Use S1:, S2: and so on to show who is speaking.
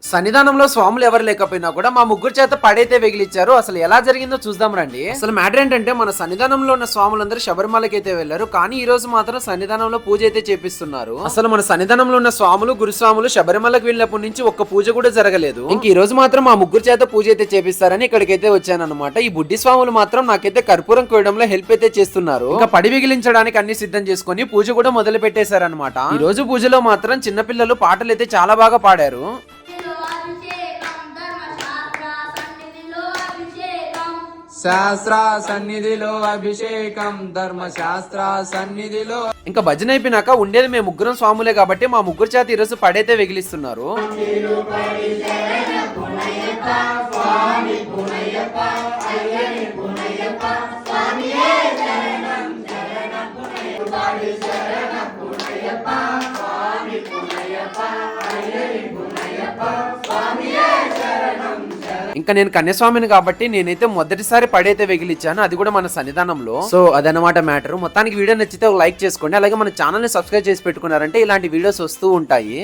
S1: సన్నిధానంలో స్వాములు ఎవరు లేకపోయినా కూడా మా ముగ్గురు చేత పడైతే వెగిలిచ్చారు. అసలు ఎలా జరిగిందో చూద్దాం రండి. అసలు మ్యాటర్ ఏంటంటే మన సన్నిధానంలో ఉన్న స్వాములందరూ శబరిమలకి అయితే వెళ్లారు. కానీ ఈ రోజు మాత్రం సన్నిధానంలో పూజ అయితే చేపిస్తున్నారు. అసలు మన సన్నిధానంలో ఉన్న స్వాములు గురుస్వాములు శబరిమలకి వెళ్ళినప్పటి నుంచి ఒక్క పూజ కూడా జరగలేదు. ఇంక ఈ రోజు మాత్రం మా ముగ్గురు చేత పూజ అయితే చేపిస్తారని ఇక్కడికైతే వచ్చానన్నమాట. ఈ బుడ్డి స్వాములు మాత్రం నాకైతే కర్పూరం కోయడంలో హెల్ప్ అయితే చేస్తున్నారు. ఇంకా పడి వెగిలించడానికి అన్ని సిద్ధం చేసుకుని పూజ కూడా మొదలు పెట్టేశారనమాట. ఈ రోజు పూజలో మాత్రం చిన్నపిల్లలు పాటలు అయితే చాలా బాగా పాడారు.
S2: శాస్త్ర సన్నిధిలో అభిషేకం ధర్మశాస్త్ర సన్నిధిలో.
S1: ఇంకా భజన అయిపోయినాక ఉండేది మేము ముగ్గురం స్వాములే కాబట్టి మా ముగ్గురు చేత ఈరోజు పడైతే వెగిలిస్తున్నారు. ఇంకా నేను కన్యాస్వామిని కాబట్టి నేనైతే మొదటిసారి పడైతే వెగిలిచ్చాను, అది కూడా మన సన్నిధానంలో. సో అదనమాట మ్యాటర్. మొత్తానికి వీడియో నచ్చితే ఒక లైక్ చేసుకోండి. అలాగే మన ఛానల్ ని సబ్స్క్రైబ్ చేసి పెట్టుకున్నారంటే ఇలాంటి వీడియోస్ వస్తూ ఉంటాయి.